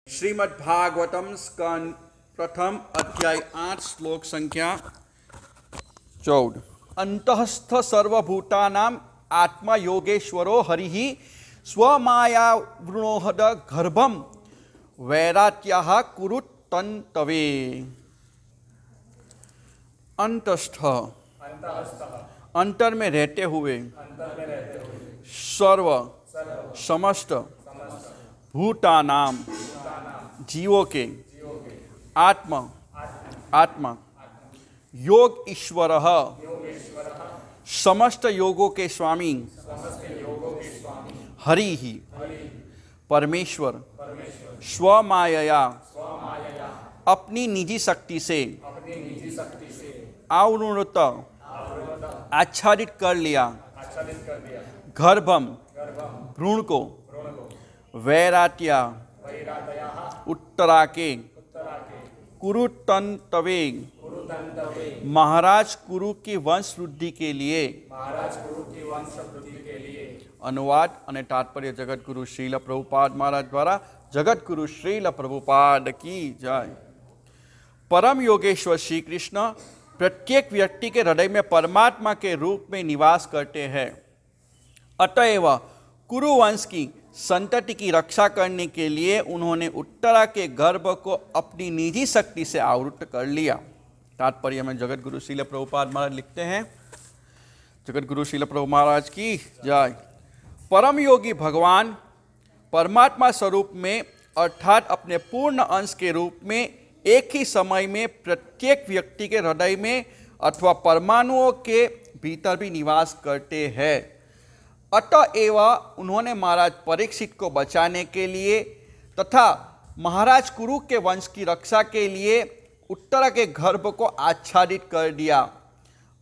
श्रीमद्भागवतम स्कंद प्रथम अध्याय 8 श्लोक संख्या 14। अंतःस्थ सर्वभूतानां आत्मा योगेश्वरो हरिः स्वमायावृणोहद गर्भम वैराट्यः कुरुतन्तवे। अंतस्थ अंतर में रहते हुए, सर्व समस्त भूतानाम जीवों के, आत्मा योग ईश्वर समस्त योगों के स्वामी हरि ही परमेश्वर स्वमाया अपनी निजी शक्ति से आवृणुत आच्छादित कर लिया गर्भम भ्रूण को, वैराट्या उत्तरा के, कुरुतंतवे महाराज कुरु की वंश वृद्धि के लिए। अनुवाद અને તાત્પર્ય જગતગુરુ શ્રીલ પ્રભુપાદ महाराज द्वारा। जगतगुरु श्रील प्रभुपाद की जय। परम योगेश्वर श्री कृष्ण प्रत्येक व्यक्ति के हृदय में परमात्मा के रूप में निवास करते हैं। अतएव कुरुवंश की संतति की रक्षा करने के लिए उन्होंने उत्तरा के गर्भ को अपनी निजी शक्ति से आवृत कर लिया। तात्पर्य में जगतगुरु श्रील प्रभुपाद महाराज लिखते हैं, जगतगुरु श्रील प्रभु महाराज की जय। परम योगी भगवान परमात्मा स्वरूप में अर्थात अपने पूर्ण अंश के रूप में एक ही समय में प्रत्येक व्यक्ति के हृदय में अथवा परमाणुओं के भीतर भी निवास करते हैं। अतएव उन्होंने महाराज परीक्षित को बचाने के लिए तथा महाराज कुरु के वंश की रक्षा के लिए उत्तरा के गर्भ को आच्छादित कर दिया।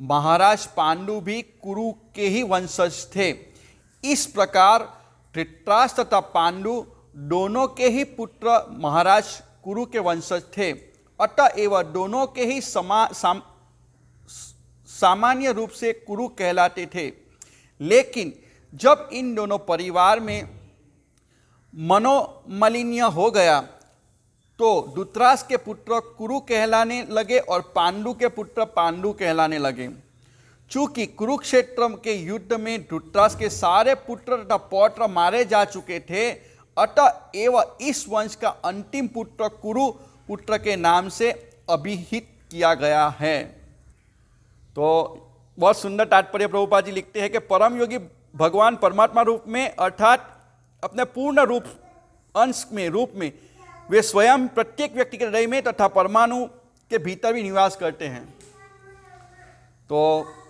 महाराज पांडु भी कुरु के ही वंशज थे। इस प्रकार धृतराष्ट्र तथा पांडु दोनों के ही पुत्र महाराज कुरु के वंशज थे। अतएव दोनों के ही सामान्य रूप से कुरु कहलाते थे। लेकिन जब इन दोनों परिवार में मनोमलिन्य हो गया तो धृतराष्ट्र के पुत्र कुरु कहलाने लगे और पांडु के पुत्र पांडु कहलाने लगे। चूंकि कुरुक्षेत्र के युद्ध में धृतराष्ट्र के सारे पुत्र तथा पौत्र मारे जा चुके थे, अतएव इस वंश का अंतिम पुत्र कुरु पुत्र के नाम से अभिहित किया गया है। तो बहुत सुंदर तात्पर्य प्रभुपाद जी लिखते हैं कि परम योगी भगवान परमात्मा रूप में अर्थात अपने पूर्ण रूप अंश में रूप में वे स्वयं प्रत्येक व्यक्ति के हृदय में तथा परमाणु के भीतर भी निवास करते हैं। तो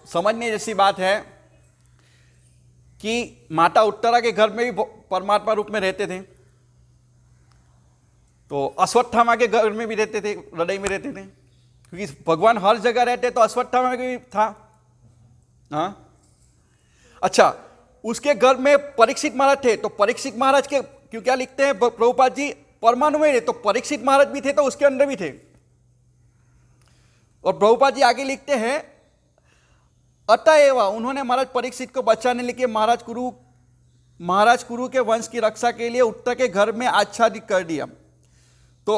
समझने जैसी बात है कि माता उत्तरा के घर में भी परमात्मा रूप में रहते थे, तो अश्वत्थामा के घर में भी रहते थे, हृदय में रहते थे, क्योंकि भगवान हर जगह रहते तो अश्वत्थामा में भी था। हाँ, अच्छा, उसके घर में परीक्षित महाराज थे, तो परीक्षित महाराज के क्यों क्या लिखते हैं प्रभुपाद जी, परमाणु में तो परीक्षित महाराज भी थे तो उसके अंदर भी थे। और प्रभुपाद जी आगे लिखते हैं, अतएव उन्होंने महाराज परीक्षित को बचाने के लिए महाराज कुरु के वंश की रक्षा के लिए उत्तर के घर में आच्छादित कर दिया। तो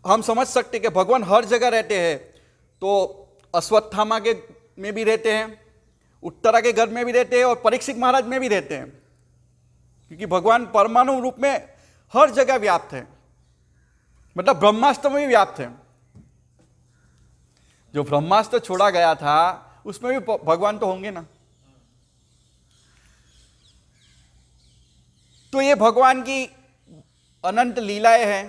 हम समझ सकते कि भगवान हर जगह रहते हैं, तो अश्वत्थामा के में भी रहते हैं, उत्तरा के घर में भी रहते हैं और परीक्षित महाराज में भी रहते हैं, क्योंकि भगवान परमाणु रूप में हर जगह व्याप्त है। मतलब ब्रह्मास्त्र में भी व्याप्त है। जो ब्रह्मास्त्र छोड़ा गया था उसमें भी भगवान तो होंगे ना। तो ये भगवान की अनंत लीलाएं हैं।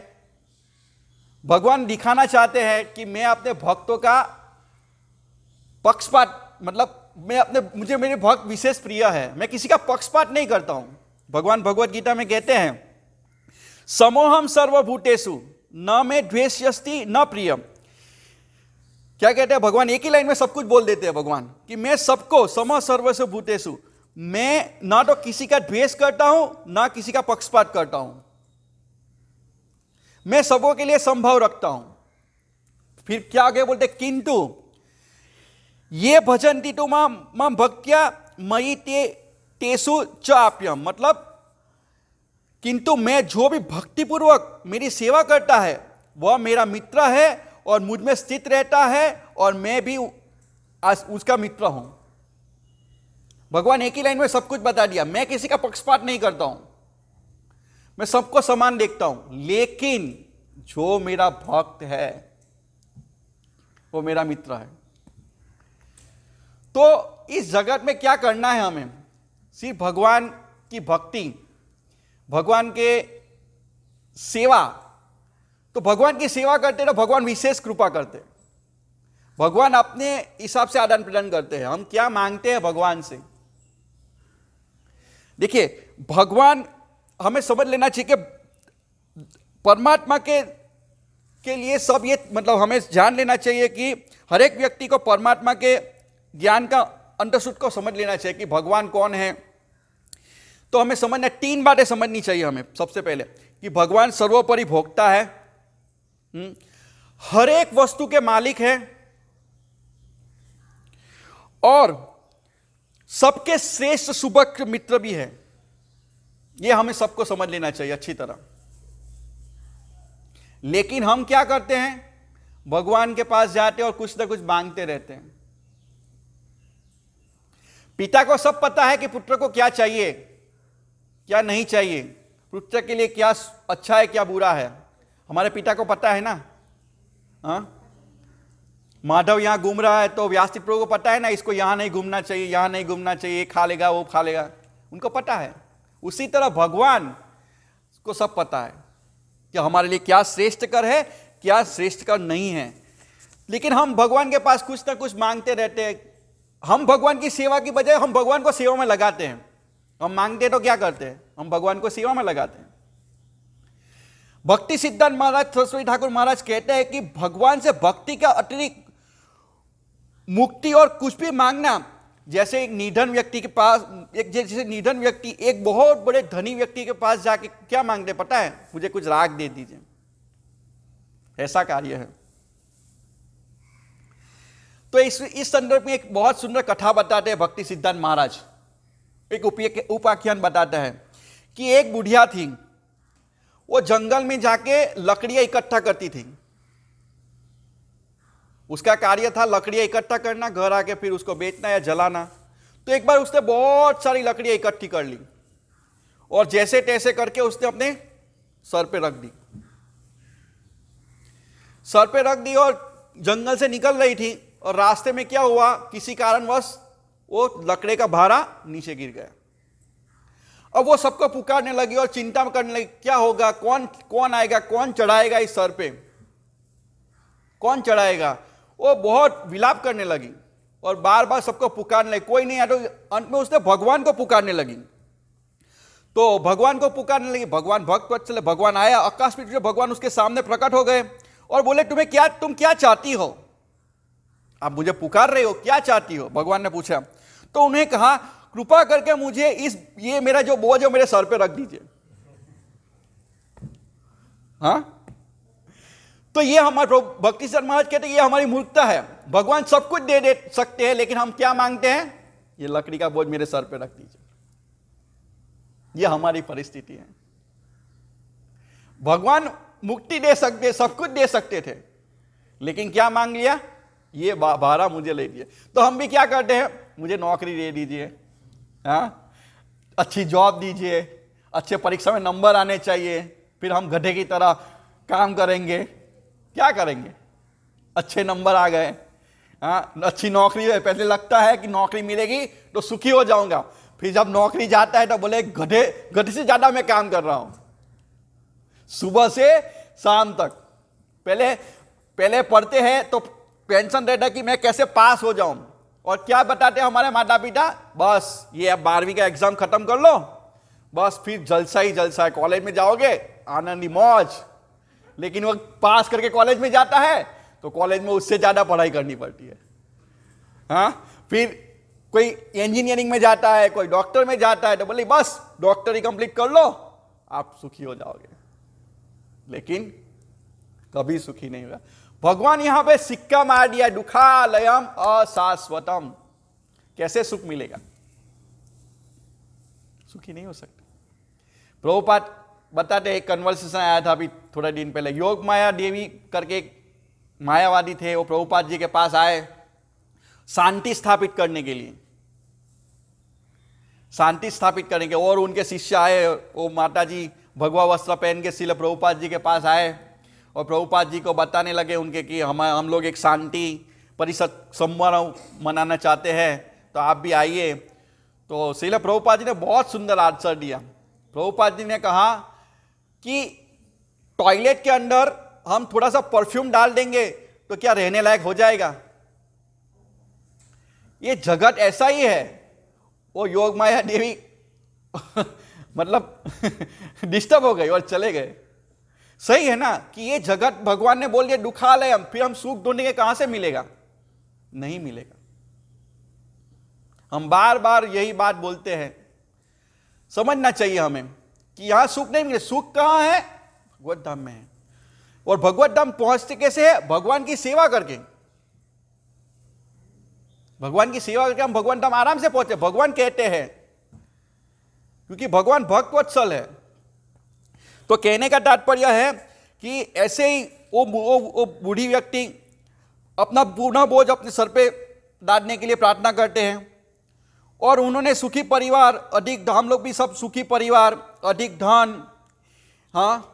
भगवान दिखाना चाहते हैं कि मैं अपने भक्तों का पक्षपात, मतलब मुझे मेरे भक्त विशेष प्रिय है, मैं किसी का पक्षपात नहीं करता हूं। भगवान भगवत गीता में कहते हैं, समोहम सर्वभूतेषु न में द्वेष्यस्ति न प्रियम। क्या कहते हैं भगवान? एक ही लाइन में सब कुछ बोल देते हैं भगवान कि मैं सबको सम सर्वस्व भूतेषु, मैं ना तो किसी का द्वेष करता हूं ना किसी का पक्षपात करता हूं, मैं सबों के लिए संभव रखता हूं। फिर क्या आगे बोलते, किंतु ये भजन्ति तो मां भक्त्या मयि तेषु च आप्यम। मतलब किंतु मैं जो भी भक्तिपूर्वक मेरी सेवा करता है वह मेरा मित्र है और मुझ में स्थित रहता है और मैं भी उसका मित्र हूं। भगवान एक ही लाइन में सब कुछ बता दिया। मैं किसी का पक्षपात नहीं करता हूं, मैं सबको समान देखता हूं, लेकिन जो मेरा भक्त है वो मेरा मित्र है। तो इस जगत में क्या करना है हमें? सिर्फ भगवान की भक्ति, भगवान के सेवा। तो भगवान की सेवा करते तो भगवान विशेष कृपा करते, भगवान अपने हिसाब से आदान प्रदान करते हैं। हम क्या मांगते हैं भगवान से? देखिए, भगवान, हमें समझ लेना चाहिए कि परमात्मा के लिए सब ये, मतलब हमें जान लेना चाहिए कि हर एक व्यक्ति को परमात्मा के ज्ञान का अंतर्सुद को समझ लेना चाहिए कि भगवान कौन है। तो हमें समझना, 3 बातें समझनी चाहिए हमें। सबसे पहले कि भगवान सर्वोपरि भोक्ता है, हर एक वस्तु के मालिक है और सबके श्रेष्ठ सुभक्त मित्र भी है। यह हमें सबको समझ लेना चाहिए अच्छी तरह। लेकिन हम क्या करते हैं? भगवान के पास जाते हैं और कुछ ना कुछ मांगते रहते हैं। पिता को सब पता है कि पुत्र को क्या चाहिए, क्या नहीं चाहिए, पुत्र के लिए क्या अच्छा है, क्या बुरा है। हमारे पिता को पता है ना। माधव यहां घूम रहा है तो व्यासदेव प्रभु को पता है ना, इसको यहां नहीं घूमना चाहिए, यहां नहीं घूमना चाहिए, ये खा लेगा, वो खा लेगा, उनको पता है। उसी तरह भगवान को सब पता है कि हमारे लिए क्या श्रेष्ठ कर है, क्या श्रेष्ठ कर नहीं है। लेकिन हम भगवान के पास कुछ ना कुछ मांगते रहते हैं। हम भगवान की सेवा की बजाय हम भगवान को सेवा में लगाते हैं। हम मांगते तो क्या करते हैं? हम भगवान को सेवा में लगाते हैं। भक्ति सिद्धांत महाराज सरस्वती ठाकुर महाराज कहते हैं कि भगवान से भक्ति का अतिरिक्त मुक्ति और कुछ भी मांगना, जैसे एक निधन व्यक्ति के पास, जैसे निधन व्यक्ति एक बहुत बड़े धनी व्यक्ति के पास जाके क्या मांगते पता है? मुझे कुछ राग दे दीजिए, ऐसा कार्य है। तो इस संदर्भ में एक बहुत सुंदर कथा बताते हैं भक्ति सिद्धांत महाराज। एक उपाख्यान बताता है कि एक बुढ़िया थी, वो जंगल में जाके लकड़ियां इकट्ठा करती थी। उसका कार्य था लकड़ियां इकट्ठा करना, घर आके फिर उसको बेचना या जलाना। तो एक बार उसने बहुत सारी लकड़ियां इकट्ठी कर ली और जैसे तैसे करके उसने अपने सर पे रख दी। सर पे रख दी और जंगल से निकल रही थी और रास्ते में क्या हुआ, किसी कारणवश वो लकड़े का भारा नीचे गिर गया। अब वो सबको पुकारने लगी और चिंता करने लगी, क्या होगा, कौन आएगा, कौन चढ़ाएगा इस सर पे, कौन चढ़ाएगा। वो बहुत विलाप करने लगी और बार बार सबको पुकारने लगी, कोई नहीं आया। तो अंत में उसने भगवान को पुकारने लगी। तो भगवान को पुकारने लगी, भगवान भक्त वत्सल, भगवान आया। आकस्मिक रूप से भगवान उसके सामने प्रकट हो गए और बोले, तुम क्या चाहती हो? आप मुझे पुकार रहे हो, क्या चाहती हो? भगवान ने पूछा। तो उन्हें कहा, कृपा करके मुझे ये मेरा जो बोझ है मेरे सर पे रख दीजिए। हाँ, तो ये हमारे भक्ति सिद्धांत महाराज कहते हैं ये हमारी मूर्खता है। भगवान सब कुछ दे सकते हैं, लेकिन हम क्या मांगते हैं? ये लकड़ी का बोझ मेरे सर पे रख दीजिए। ये हमारी परिस्थिति है। भगवान मुक्ति दे सकते, सब कुछ दे सकते थे, लेकिन क्या मांग लिया? ये भारा मुझे ले दिए। तो हम भी क्या करते हैं? मुझे नौकरी दे दीजिए, हाँ, अच्छी जॉब दीजिए, अच्छे परीक्षा में नंबर आने चाहिए, फिर हम गधे की तरह काम करेंगे। क्या करेंगे? अच्छे नंबर आ गए, हाँ, अच्छी नौकरी है, पहले लगता है कि नौकरी मिलेगी तो सुखी हो जाऊंगा, फिर जब नौकरी जाता है तो बोले गधे से ज्यादा मैं काम कर रहा हूं, सुबह से शाम तक। पहले पढ़ते हैं तो पेंशन रहता है कि मैं कैसे पास हो जाऊं, और क्या बताते हैं हमारे माता पिता? बस ये अब 12वीं का एग्जाम खत्म कर लो, बस फिर जलसा ही जलसा है, कॉलेज में जाओगे आनंदी मौज। लेकिन वो पास करके कॉलेज में जाता है तो कॉलेज में उससे ज्यादा पढ़ाई करनी पड़ती है। हाँ, फिर कोई इंजीनियरिंग में जाता है, कोई डॉक्टर में जाता है, तो बोले बस डॉक्टरी कंप्लीट कर लो आप सुखी हो जाओगे, लेकिन कभी सुखी नहीं हुआ। भगवान यहां पे सिक्का मार दिया, दुखालयम अशाश्वतम। कैसे सुख मिलेगा? सुखी नहीं हो सकते। प्रभुपाद बताते, एक कन्वर्सेशन आया था अभी थोड़े दिन पहले, योग माया देवी करके एक मायावादी थे, वो प्रभुपाद जी के पास आए शांति स्थापित करने के लिए, शांति स्थापित करने के। और उनके शिष्य आए, वो माता जी भगवा वस्त्र पहन के श्रील प्रभुपाद जी के पास आए और प्रभुपाद जी को बताने लगे उनके कि हम लोग एक शांति परिषद समारोह मनाना चाहते हैं, तो आप भी आइए। तो श्रील प्रभुपाद जी ने बहुत सुंदर आंसर दिया। प्रभुपाद जी ने कहा कि टॉयलेट के अंदर हम थोड़ा सा परफ्यूम डाल देंगे तो क्या रहने लायक हो जाएगा? ये जगत ऐसा ही है। वो योग माया देवी मतलब डिस्टर्ब हो गई और चले गए। सही है ना कि ये जगत भगवान ने बोल दिया दुखालय, फिर हम सुख ढूंढेंगे, कहां से मिलेगा? नहीं मिलेगा। हम बार बार यही बात बोलते हैं। समझना चाहिए हमें कि यहां सुख नहीं मिले। सुख कहां है? भगवत धाम में है। और भगवत धाम पहुंचते कैसे है? भगवान की सेवा करके। भगवान की सेवा करके हम भगवान धाम आराम से पहुंचे। भगवान कहते हैं, क्योंकि भगवान भक्तवत्सल है। तो कहने का तात्पर्य है कि ऐसे ही वो बूढ़ी व्यक्ति अपना पूर्ण बोझ अपने सर पे डालने के लिए प्रार्थना करते हैं और उन्होंने सुखी परिवार, अधिक हम लोग भी सब सुखी परिवार, अधिक धन, हाँ,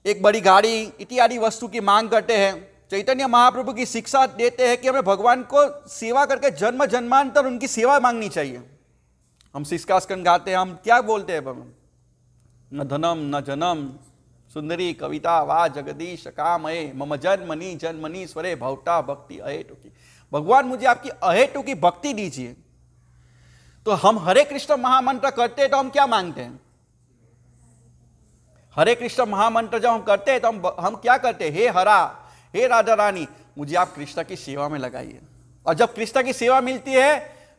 एक बड़ी गाड़ी इत्यादि वस्तु की मांग करते हैं। चैतन्य महाप्रभु की शिक्षा देते हैं कि हमें भगवान को सेवा करके जन्म जन्मांतर उनकी सेवा मांगनी चाहिए। हम शिष्कास्कंद गाते हैं, हम क्या बोलते हैं भगवान? न धनम न जनम सुंदरी कविता वा जगदीश कामये मम जन्मनि जन्मनीश्वरे भवता भक्ति अहेतुकी। भगवान मुझे आपकी अहेतुकी भक्ति दीजिए। तो हम हरे कृष्ण महामंत्र करते हैं तो हम क्या मांगते हैं? हरे कृष्ण महामंत्र जब हम करते हैं तो हम क्या करते हैं? हे हरा, हे राधा रानी, मुझे आप कृष्ण की सेवा में लगाइए। और जब कृष्ण की सेवा मिलती है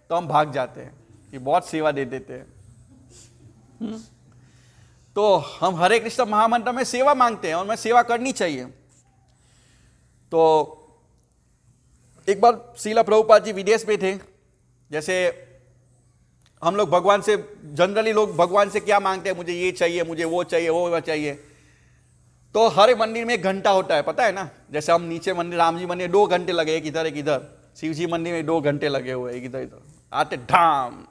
तो हम भाग जाते हैं कि बहुत सेवा दे देते हैं। तो हम हरे कृष्ण महामंत्र में सेवा मांगते हैं और हमें सेवा करनी चाहिए। तो एक बार श्रील प्रभुपाद जी विदेश में थे। जैसे हम लोग भगवान से, जनरली लोग भगवान से क्या मांगते हैं? मुझे ये चाहिए, मुझे वो चाहिए, वो चाहिए। तो हर मंदिर में एक घंटा होता है, पता है ना? जैसे हम नीचे मंदिर, राम जी मंदिर 2 घंटे लगे, एक इधर एक इधर। शिव जी मंदिर में 2 घंटे लगे हुए, एक इधर इधर आते ढाम।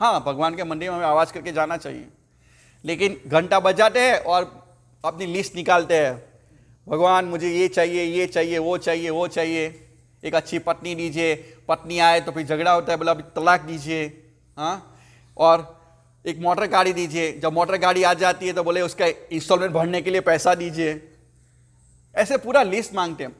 हाँ, भगवान के मंदिर में हमें आवाज करके जाना चाहिए, लेकिन घंटा बजाते हैं और अपनी लिस्ट निकालते हैं। भगवान मुझे ये चाहिए, ये चाहिए, वो चाहिए, वो चाहिए। एक अच्छी पत्नी दीजिए, पत्नी आए तो फिर झगड़ा होता है, बोला तलाक दीजिए। हाँ, और एक मोटर गाड़ी दीजिए, जब मोटर गाड़ी आ जाती है तो बोले उसका इंस्टॉलमेंट भरने के लिए पैसा दीजिए। ऐसे पूरा लिस्ट मांगते हैं।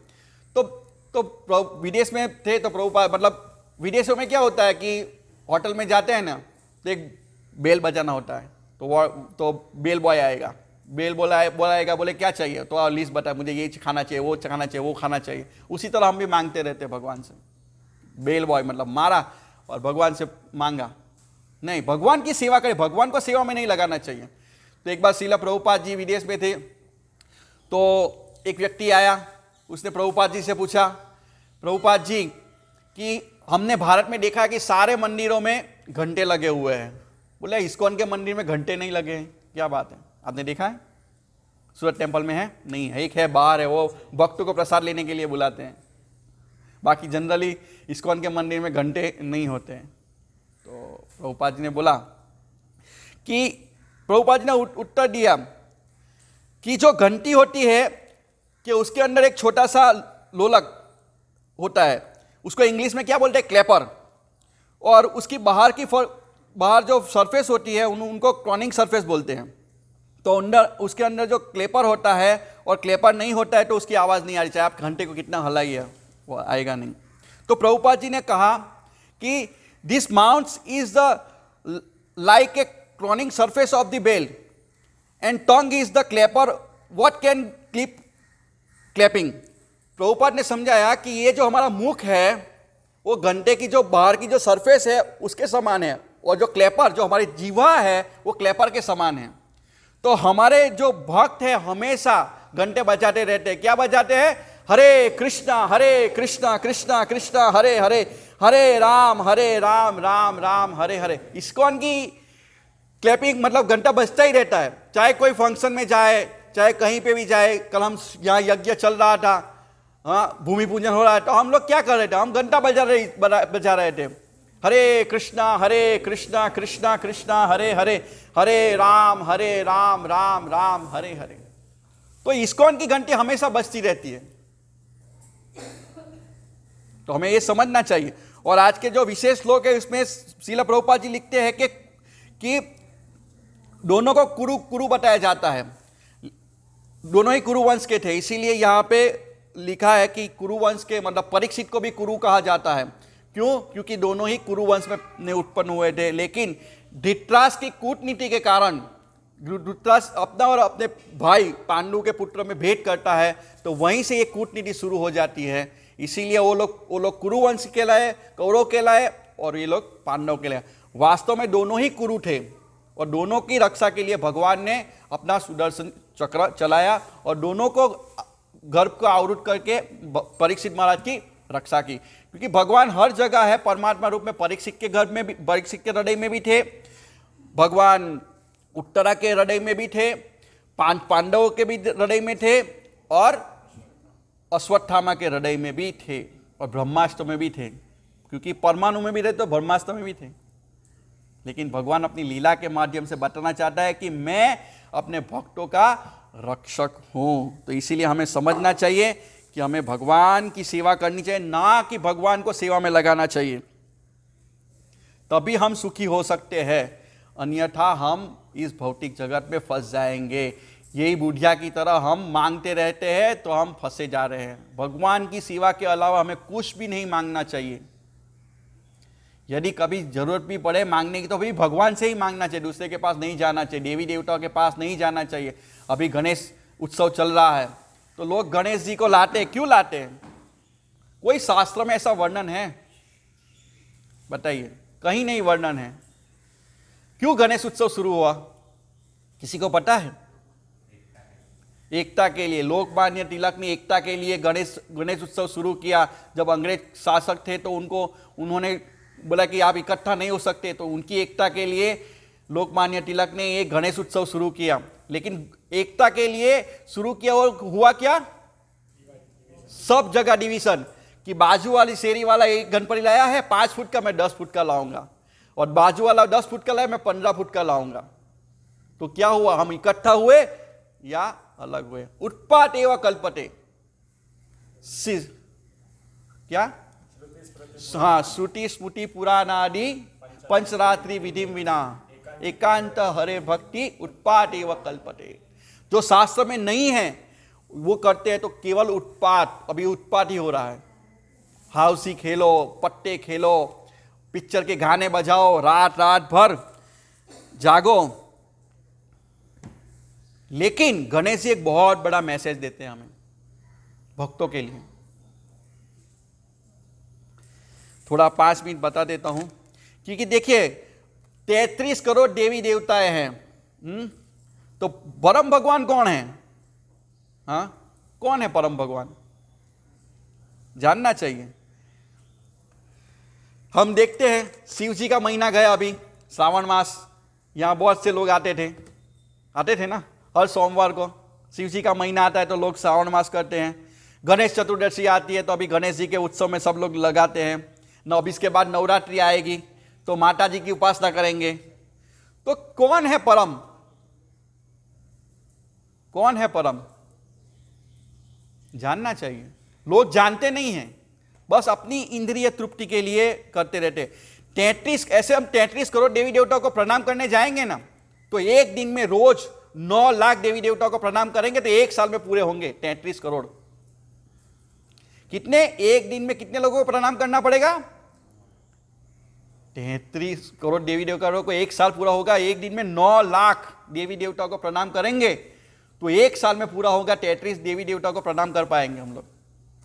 तो विदेश में थे तो प्रभुपाद, मतलब विदेशों में क्या होता है कि होटल में जाते हैं ना तो एक बेल बजाना होता है, तो बेल बॉय आएगा, बेल बोलाएगा, बोले क्या चाहिए? तो लिस्ट बताए, मुझे ये खाना चाहिए, वो खाना चाहिए, वो खाना चाहिए। उसी तरह हम भी मांगते रहते हैं भगवान से। बेल बॉय मतलब मारा और भगवान से मांगा नहीं। भगवान की सेवा करें, भगवान को सेवा में नहीं लगाना चाहिए। तो एक बार श्रील प्रभुपाद जी विदेश में थे, तो एक व्यक्ति आया, उसने प्रभुपाद जी से पूछा, प्रभुपाद जी कि हमने भारत में देखा है कि सारे मंदिरों में घंटे लगे हुए हैं। बोले इस्कॉन के मंदिर में घंटे नहीं लगे हैं, क्या बात है? आपने देखा है? सूरत टेम्पल में है? नहीं है, एक है बाहर है, वो भक्तों को प्रसाद लेने के लिए बुलाते हैं। बाकी जनरली इस्कॉन के मंदिर में घंटे नहीं होते हैं। तो प्रभुपाद जी ने बोला कि, प्रभुपाद जी ने उत्तर दिया कि जो घंटी होती है कि उसके अंदर एक छोटा सा लोलक होता है, उसको इंग्लिश में क्या बोलते हैं? क्लैपर। और उसकी बाहर जो सरफेस होती है उनको क्रॉनिंग सरफेस बोलते हैं। तो उसके अंदर जो क्लेपर होता है और क्लेपर नहीं होता है तो उसकी आवाज़ नहीं आ रही, चाहे आप घंटे को कितना हलाइए वो आएगा नहीं। तो प्रभुपाद जी ने कहा कि this mounts is the like a crowning surface of the bell and tongue is the clapper what can clip clapping. Prabhupada ने समझाया कि ये जो हमारा मुख है वो घंटे की जो बाहर की जो सरफेस है उसके समान है, और जो क्लेपर, जो हमारी जीवा है, वो क्लेपर के समान है। तो हमारे जो भक्त है हमेशा घंटे बजाते रहते हैं। क्या बजाते हैं? हरे कृष्णा कृष्णा कृष्णा हरे हरे, हरे राम राम राम हरे हरे। इस्कॉन की क्लैपिंग मतलब घंटा बजता ही रहता है, चाहे कोई फंक्शन में जाए, चाहे कहीं पे भी जाए। कल हम यहाँ यज्ञ चल रहा था, हाँ, भूमि पूजन हो रहा था, तो हम लोग क्या कर रहे थे, हम घंटा बजा रहे थे, हरे कृष्णा कृष्णा कृष्णा हरे हरे, हरे राम राम राम हरे हरे। तो इस्कॉन की घंटी हमेशा बजती रहती है। तो हमें ये समझना चाहिए। और आज के जो विशेष लोग हैं उसमें श्रील प्रभुपाद जी लिखते हैं कि दोनों को कुरु बताया जाता है, दोनों ही कुरु वंश के थे। इसीलिए यहाँ पे लिखा है कि कुरु वंश के मतलब परीक्षित को भी कुरु कहा जाता है। क्यों? क्योंकि दोनों ही कुरु वंश में उत्पन्न हुए थे। लेकिन धृतराष्ट्र की कूटनीति के कारण धृतराष्ट्र अपना और अपने भाई पांडु के पुत्र में भेंट करता है, तो वहीं से ये कूटनीति शुरू हो जाती है। इसीलिए वो लोग कुरु वंश कहलाए, कौरव कहलाए, और ये लोग पांडव कहलाए। वास्तव में दोनों ही कुरु थे और दोनों की रक्षा के लिए भगवान ने अपना सुदर्शन चक्र चलाया और दोनों को गर्भ को आवृत करके परीक्षित महाराज की रक्षा की। क्योंकि भगवान हर जगह है, परमात्मा रूप में परीक्षित के गर्भ में भी, परीक्षित के हृदय में भी थे, भगवान उत्तरा के हृदय में भी थे, पांडवों के भी हृदय में थे, और अश्वत्थामा के हृदय में भी थे, और ब्रह्मास्त्र में भी थे। क्योंकि परमाणु में भी थे तो ब्रह्मास्त्र में भी थे। लेकिन भगवान अपनी लीला के माध्यम से बताना चाहता है कि मैं अपने भक्तों का रक्षक हूं। तो इसीलिए हमें समझना चाहिए कि हमें भगवान की सेवा करनी चाहिए, ना कि भगवान को सेवा में लगाना चाहिए। तभी हम सुखी हो सकते हैं, अन्यथा हम इस भौतिक जगत में फंस जाएंगे। यही बुढ़िया की तरह हम मांगते रहते हैं तो हम फंसे जा रहे हैं। भगवान की सेवा के अलावा हमें कुछ भी नहीं मांगना चाहिए। यदि कभी जरूरत भी पड़े मांगने की तो भी भगवान से ही मांगना चाहिए, दूसरे के पास नहीं जाना चाहिए, देवी देवताओं के पास नहीं जाना चाहिए। अभी गणेश उत्सव चल रहा है तो लोग गणेश जी को लाते हैं, क्यों लाते हैं? कोई शास्त्र में ऐसा वर्णन है? बताइए, कहीं नहीं वर्णन है। क्यों गणेश उत्सव शुरू हुआ, किसी को पता है? एकता के लिए। लोकमान्य तिलक ने एकता के लिए गणेश उत्सव शुरू किया। जब अंग्रेज शासक थे तो उन्होंने बोला कि आप इकट्ठा नहीं हो सकते, तो उनकी एकता के लिए लोकमान्य तिलक ने एक गणेश उत्सव शुरू किया। लेकिन एकता के लिए शुरू किया और हुआ क्या? सब जगह डिवीजन, कि बाजू वाली शेरी वाला एक गणपति लाया है 5 फुट का, मैं 10 फुट का लाऊंगा, और बाजू वाला 10 फुट का लाया, मैं 15 फुट का लाऊंगा। तो क्या हुआ? हम इकट्ठा हुए या अलग हुए? उत्पात एवं कल्पते, क्या? हाँ, श्रुति स्मृति पुराणादि पंचरात्रि विधि विना एकांत हरे भक्ति उत्पात एवं कल्पते। जो शास्त्र में नहीं है वो करते हैं तो केवल उत्पात, अभी उत्पात ही हो रहा है। हाउसी खेलो, पत्ते खेलो, पिक्चर के गाने बजाओ, रात भर जागो। लेकिन गणेश जी एक बहुत बड़ा मैसेज देते हैं हमें भक्तों के लिए। थोड़ा 5 मिनट बता देता हूं, क्योंकि देखिए 33 करोड़ देवी देवताएं हैं। तो परम भगवान कौन है? हाँ, कौन है परम भगवान? जानना चाहिए। हम देखते हैं शिव जी का महीना गया अभी, श्रावण मास। यहां बहुत से लोग आते थे ना, हर सोमवार को शिव जी का महीना आता है तो लोग श्रावण मास करते हैं। गणेश चतुर्दशी आती है तो अभी गणेश जी के उत्सव में सब लोग लगाते हैं। अब इसके बाद नवरात्रि आएगी तो माता जी की उपासना करेंगे। तो कौन है परम? कौन है परम? जानना चाहिए। लोग जानते नहीं हैं, बस अपनी इंद्रिय तृप्ति के लिए करते रहते। 33 ऐसे हम 33 करोड़ देवी देवताओं को प्रणाम करने जाएंगे ना, तो एक दिन में रोज 9 लाख देवी देवताओं को प्रणाम करेंगे तो एक साल में पूरे होंगे 33 करोड़। कितने? एक दिन में कितने लोगों को प्रणाम करना पड़ेगा? 33 करोड़ देवी देवताओं को एक साल पूरा होगा। एक दिन में 9 लाख देवी देवताओं को प्रणाम करेंगे तो एक साल में पूरा होगा 33 देवी देवताओं को प्रणाम कर पाएंगे हम लोग।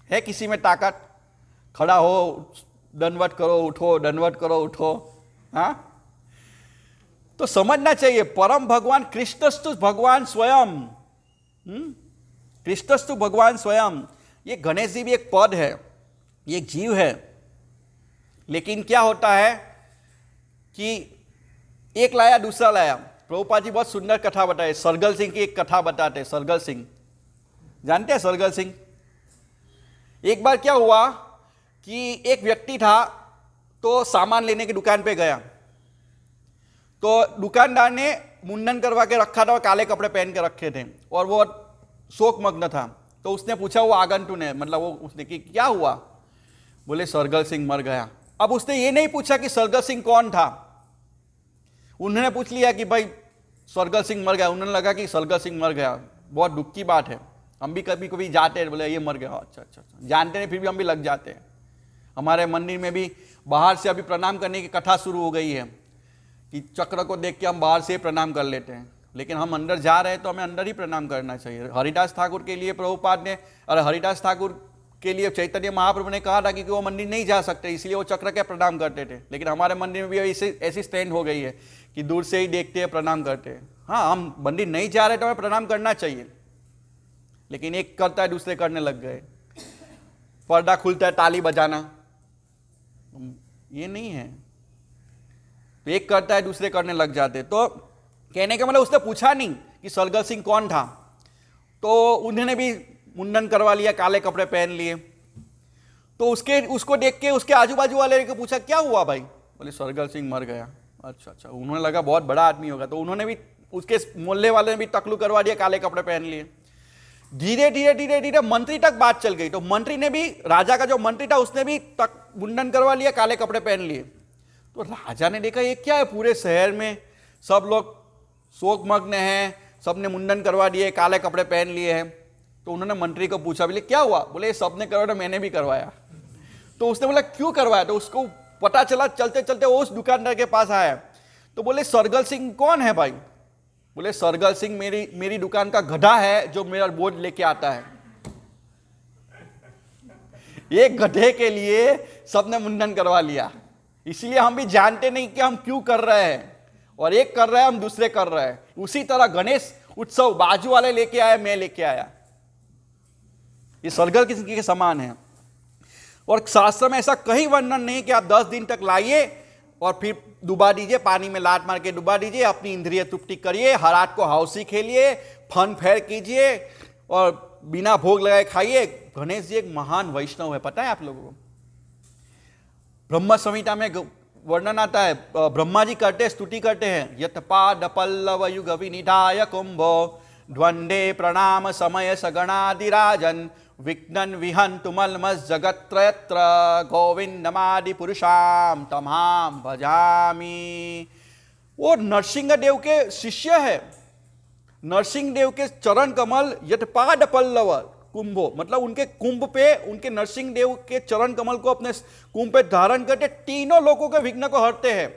है किसी में ताकत? खड़ा हो, दंडवत करो, उठो, दंडवत करो, उठो। हाँ, तो समझना चाहिए परम भगवान कृष्णस्तु भगवान स्वयं। कृष्णस्तु भगवान स्वयं। ये गणेश जी भी एक पद है, ये एक जीव है। लेकिन क्या होता है कि एक लाया दूसरा लाया। प्रभुपाद जी बहुत सुंदर कथा बताए, सरगल सिंह की एक कथा बताते। सरगल सिंह जानते हैं? सरगल सिंह, एक बार क्या हुआ कि एक व्यक्ति था तो सामान लेने की दुकान पे गया, तो दुकानदार ने मुंडन करवा के रखा था और काले कपड़े पहन के रखे थे और वो शोकमग्न था। तो उसने पूछा वो आगंतुक ने, मतलब वो उसने कि क्या हुआ? बोले सरगल सिंह मर गया। अब उसने ये नहीं पूछा कि सरगल सिंह कौन था, उन्होंने पूछ लिया कि भाई सरगल सिंह मर गया। उन्होंने लगा कि सरगल सिंह मर गया, बहुत दुख की बात है। हम भी कभी कभी जाते हैं, बोले ये मर गया, अच्छा अच्छा अच्छा, जानते नहीं फिर भी हम भी लग जाते हैं। हमारे मंदिर में भी बाहर से अभी प्रणाम करने की कथा शुरू हो गई है कि चक्र को देख के हम बाहर से प्रणाम कर लेते हैं, लेकिन हम अंदर जा रहे हैं तो हमें अंदर ही प्रणाम करना चाहिए। हरिदास ठाकुर के लिए प्रभुपाद ने, और हरिदास ठाकुर के लिए चैतन्य महाप्रभु ने कहा था कि वो मंदिर नहीं जा सकते, इसलिए वो चक्र के प्रणाम करते थे। लेकिन हमारे मंदिर में भी ऐसी स्टैंड हो गई है कि दूर से ही देखते हैं, प्रणाम करते हैं। हाँ, हम मंदिर नहीं जा रहे तो हमें प्रणाम करना चाहिए, लेकिन एक करता है दूसरे करने लग गए। पर्दा खुलता है ताली बजाना, ये नहीं है। तो एक करता है दूसरे करने लग जाते। तो कहने का मतलब उसने पूछा नहीं कि सरगल सिंह कौन था, तो उन्होंने भी मुंडन करवा लिया, काले कपड़े पहन लिए। तो उसको देख के उसके आजू बाजू वाले को पूछा क्या हुआ भाई? बोले सरगल सिंह मर गया। अच्छा अच्छा, उन्होंने लगा बहुत बड़ा आदमी होगा, तो उन्होंने भी, उसके मोहल्ले वाले ने भी टकलू करवा दिया, काले कपड़े पहन लिए। धीरे धीरे धीरे धीरे मंत्री तक बात चल गई, तो मंत्री ने भी, राजा का जो मंत्री था उसने भी मुंडन करवा लिया, काले कपड़े पहन लिए। तो राजा ने देखा ये क्या है, पूरे शहर में सब लोग शोकमग्न हैं, सबने मुंडन करवा दिए, काले कपड़े पहन लिए हैं। तो उन्होंने मंत्री को पूछा, बोले क्या हुआ? बोले सबने करवाया, मैंने भी करवाया। तो उसने बोला क्यों करवाया? तो उसको पता चला, चलते चलते वो उस दुकानदार के पास आया। तो बोले सरगल सिंह कौन है भाई? बोले सरगल सिंह मेरी दुकान का गधा है जो मेरा बोझ लेके आता है। एक गधे के लिए सबने मुंडन करवा लिया। इसलिए हम भी जानते नहीं कि हम क्यों कर रहे हैं, और एक कर रहे हैं हम दूसरे कर रहे हैं। उसी तरह गणेश उत्सव बाजू वाले लेके आए, मैं लेके आया, ये सरगल किसी के समान है। और शास्त्र में ऐसा कहीं वर्णन नहीं कि आप 10 दिन तक लाइए और फिर डुबा दीजिए, पानी में लात मार के डुबा दीजिए, अपनी इंद्रिय तृप्ति करिए, हर रात को हौसी खेलिए, फन फेर कीजिए और बिना भोग लगाए खाइए। गणेश जी एक महान वैष्णव है, पता है आप लोगों को? ब्रह्म संहिता में वर्णन आता है, ब्रह्मा जी करते स्तुति करते हैं, यत पाद पल्लव युग विनिधाय कुंभो ध्वंदे प्रणाम समय सगणादिराजन विघ्नन विहंतु मलमस जगत्रयत्र गोविंदमादि पुरुषाम तमाम भजामि। वो नरसिंह देव के शिष्य है। नरसिंह देव के चरण कमल यथपाद पल्लव कुंभो, मतलब उनके कुंभ पे, उनके नरसिंह देव के चरण कमल को अपने कुंभ पे धारण करके तीनों लोगों के विघ्न को हरते हैं।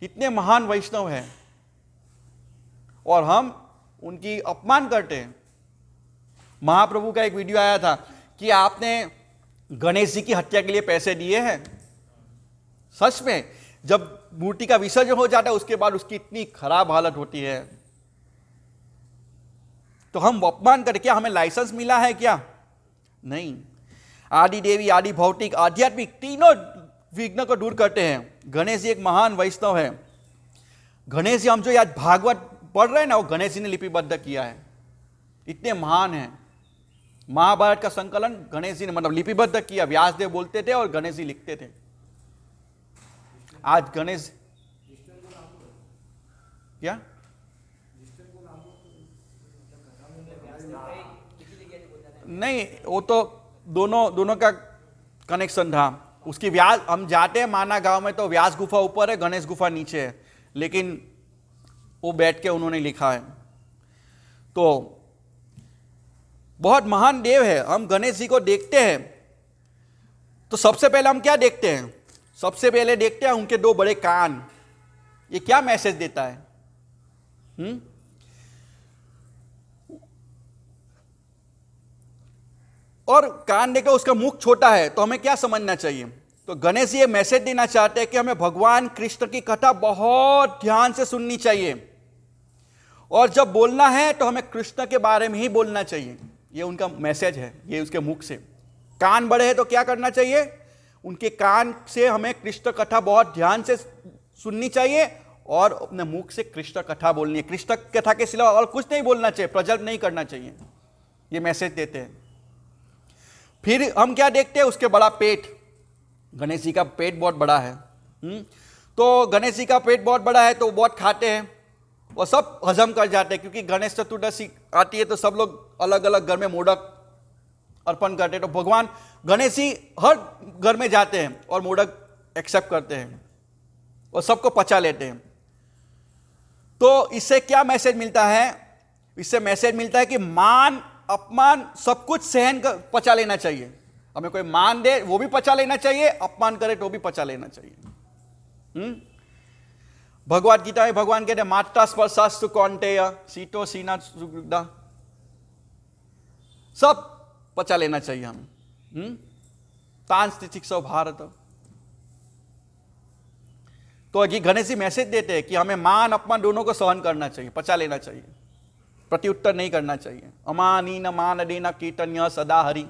इतने महान वैष्णव हैं और हम उनकी अपमान करते हैं। महाप्रभु का एक वीडियो आया था कि आपने गणेश जी की हत्या के लिए पैसे दिए हैं। सच में जब मूर्ति का विसर्जन हो जाता है उसके बाद उसकी इतनी खराब हालत होती है, तो हम अपमान करके, क्या हमें लाइसेंस मिला है क्या? नहीं। आदि देवी, आदि भौतिक, आध्यात्मिक तीनों विघ्न को दूर करते हैं। गणेश जी एक महान वैष्णव है। गणेश जी हम जो आज भागवत पढ़ रहे हैं ना, वो गणेश जी ने लिपिबद्ध किया है, इतने महान हैं। महाभारत का संकलन गणेश जी ने मतलब लिपिबद्ध किया। व्यासदेव बोलते थे और गणेश जी लिखते थे। आज गणेश क्या नहीं, वो तो दोनों का कनेक्शन था। उसकी व्यास, हम जाते हैं माना गांव में तो व्यास गुफा ऊपर है, गणेश गुफा नीचे है, लेकिन वो बैठ के उन्होंने लिखा है। तो बहुत महान देव है। हम गणेश जी को देखते हैं तो सबसे पहले हम क्या देखते हैं? सबसे पहले देखते हैं उनके 2 बड़े कान। ये क्या मैसेज देता है? और कान देखो उसका मुख छोटा है, तो हमें क्या समझना चाहिए? तो गणेश जी ये मैसेज देना चाहते हैं कि हमें भगवान कृष्ण की कथा बहुत ध्यान से सुननी चाहिए, और जब बोलना है तो हमें कृष्ण के बारे में ही बोलना चाहिए। ये उनका मैसेज है, ये उसके मुख से। कान बड़े हैं तो क्या करना चाहिए? उनके कान से हमें कृष्ण कथा बहुत ध्यान से सुननी चाहिए और अपने मुख से कृष्ण कथा बोलनी है। कृष्ण कथा के सिवा और कुछ नहीं बोलना चाहिए, प्रजल्प नहीं करना चाहिए। ये मैसेज देते हैं। फिर हम क्या देखते हैं, उसके बड़ा पेट। गणेश जी का पेट बहुत बड़ा है। तो गणेश जी का पेट बहुत बड़ा है तो वो बहुत खाते हैं और सब हजम कर जाते हैं, क्योंकि गणेश चतुर्दशी आती है तो सब लोग अलग अलग घर में मोदक अर्पण करते हैं। तो भगवान गणेश जी हर घर में जाते हैं और मोदक एक्सेप्ट करते हैं और सबको पचा लेते हैं। तो इससे क्या मैसेज मिलता है? इससे मैसेज मिलता है कि मान अपमान सब कुछ सहन कर पचा लेना चाहिए। हमें कोई मान दे वो भी पचा लेना चाहिए, अपमान करे तो भी पचा लेना चाहिए। भगवद गीता में भगवान कहते हैं मात्रा स्पर्शास्तु कौन्तेय शीतो सीना सुगुदा, सब पचा लेना चाहिए हमें। तान स्थिति भारत। तो ये गणेश जी मैसेज देते हैं कि हमें मान अपमान दोनों को सहन करना चाहिए, पचा लेना चाहिए, प्रत्युत्तर नहीं करना चाहिए। अमानी न मान देना कीर्तन्य सदा हरि।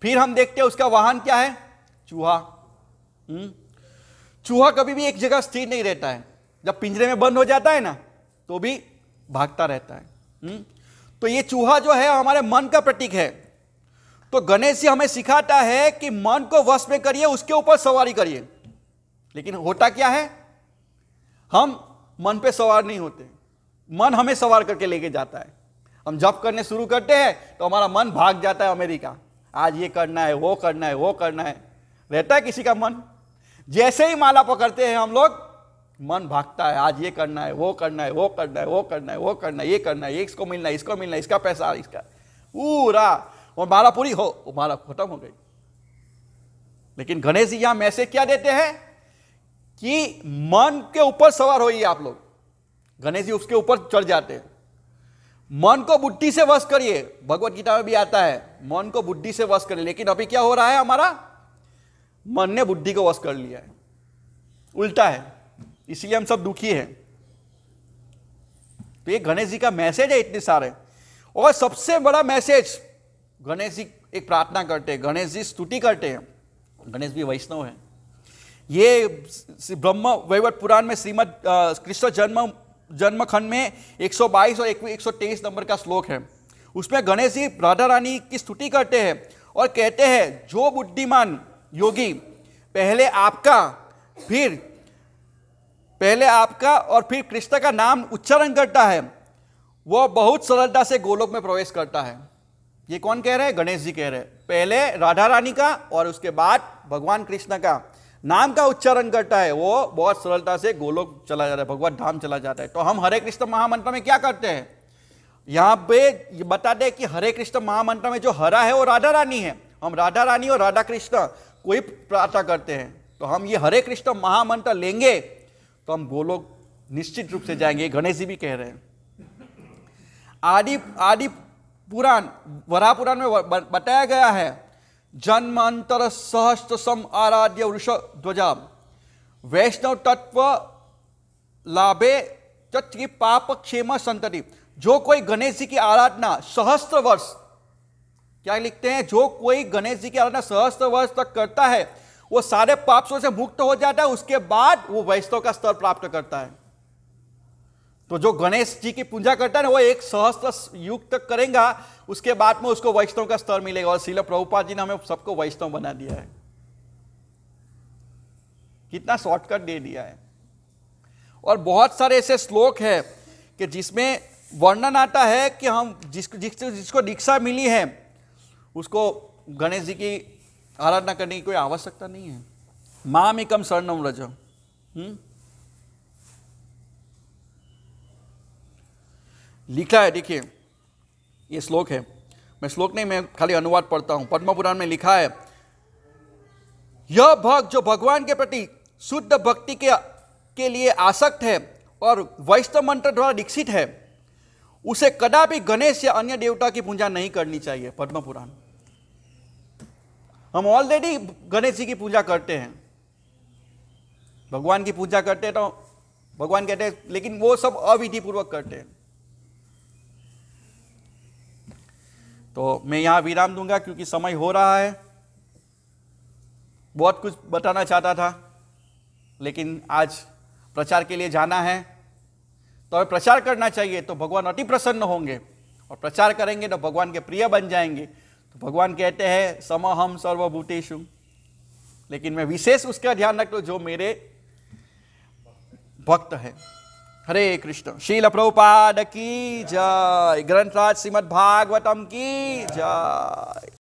फिर हम देखते हैं उसका वाहन क्या है? चूहा। चूहा कभी भी एक जगह स्थिर नहीं रहता है। जब पिंजरे में बंद हो जाता है ना तो भी भागता रहता है। तो ये चूहा जो है हमारे मन का प्रतीक है। तो गणेश जी हमें सिखाता है कि मन को वश में करिए, उसके ऊपर सवारी करिए। लेकिन होता क्या है, हम मन पे सवार नहीं होते, मन हमें सवार करके लेके जाता है। हम जप करने शुरू करते हैं तो हमारा मन भाग जाता है अमेरिका, आज ये करना है, वो करना है, वो करना है, रहता है किसी का मन। जैसे ही माला पकड़ते हैं हम लोग, मन भागता है, आज ये करना है, वो करना है, वो करना है, वो करना है, वो करना है, ये करना है, ये इसको मिलना है, इसको मिलना है, इसका पैसा, इसका पूरा, और माला पूरी हो, माला खत्म हो गई। लेकिन गणेश जी यहां मैसेज क्या देते हैं कि मन के ऊपर सवार होइए आप लोग। गणेश जी उसके ऊपर चढ़ जाते हैं। मन को बुद्धि से वश करिए, भगवत गीता में भी आता है मन को बुद्धि से वश करिए। लेकिन अभी क्या हो रहा है, हमारा मन ने बुद्धि को वश कर लिया है, उल्टा है, इसलिए हम सब दुखी हैं। तो ये गणेश जी का मैसेज है इतने सारे। और सबसे बड़ा मैसेज, गणेश जी एक प्रार्थना करते हैं, गणेश जी स्तुति करते हैं। गणेश भी वैष्णव है। ये ब्रह्म वैवर्त पुराण में श्रीमद कृष्ण जन्म खंड में 122 और 123 नंबर का श्लोक है। उसमें गणेश जी राधा रानी की स्तुति करते हैं और कहते हैं जो बुद्धिमान योगी पहले आपका और फिर कृष्ण का नाम उच्चारण करता है, वो बहुत सरलता से गोलोक में प्रवेश करता है। ये कौन कह रहे हैं? गणेश जी कह रहे हैं। पहले राधा रानी का और उसके बाद भगवान कृष्ण का नाम का उच्चारण करता है, वो बहुत सरलता से गोलोक चला जाता है, भगवत धाम चला जाता है। तो हम हरे कृष्ण महामंत्र में क्या करते हैं, यहां पे बताते हैं कि हरे कृष्ण महामंत्र में जो हरा है वो राधा रानी है। हम राधा रानी और राधा कृष्ण को ही प्रार्थना करते हैं। तो हम ये हरे कृष्ण महामंत्र लेंगे तो हम गोलोक निश्चित रूप से जाएंगे। गणेश जी भी कह रहे हैं। आदि पुराण वराह पुराण में बताया गया है जन्मांतर सहस्त्र सम आराध्य वृष ध्वजा वैष्णव तत्व लाभे तत्व पाप क्षेम संतति। जो कोई गणेश जी की आराधना सहस्त्र वर्ष, क्या लिखते हैं, जो कोई गणेश जी की आराधना सहस्त्र वर्ष तक करता है वो सारे पापों से मुक्त हो जाता है, उसके बाद वो वैष्णव का स्तर प्राप्त करता है। तो जो गणेश जी की पूजा करता है ना, वो एक सहस्त्र युग तक करेगा, उसके बाद में उसको वैष्णव का स्तर मिलेगा। और श्रील प्रभुपाद जी ने हमें सबको वैष्णव बना दिया है। कितना शॉर्टकट दे दिया है। और बहुत सारे ऐसे श्लोक है कि जिसमें वर्णन आता है कि हम जिसको दीक्षा मिली है उसको गणेश जी की आराधना करने की कोई आवश्यकता नहीं है। माम एकम शरणम व्रज। लिखा है, देखिए ये श्लोक है, मैं श्लोक नहीं, मैं खाली अनुवाद पढ़ता हूं। पद्म पुराण में लिखा है, यह भक्त जो भगवान के प्रति शुद्ध भक्ति के लिए आसक्त है और वैष्णव मंत्र द्वारा दीक्षित है, उसे कदापि गणेश या अन्य देवता की पूजा नहीं करनी चाहिए। पद्म पुराण। हम ऑलरेडी गणेश जी की पूजा करते हैं, भगवान की पूजा करते हैं, तो भगवान कहते हैं, लेकिन वो सब अविधि पूर्वक करते हैं। तो मैं यहां विराम दूंगा क्योंकि समय हो रहा है। बहुत कुछ बताना चाहता था लेकिन आज प्रचार के लिए जाना है तो हमें प्रचार करना चाहिए, तो भगवान अति प्रसन्न होंगे, और प्रचार करेंगे तो भगवान के प्रिय बन जाएंगे। तो भगवान कहते हैं समहम सर्वभूतेषु, लेकिन मैं विशेष उसका ध्यान रखता हूं जो मेरे भक्त है। हरे कृष्ण। श्रील प्रभुपाद की जय। ग्रंथराज श्रीमद् भागवतम की जय।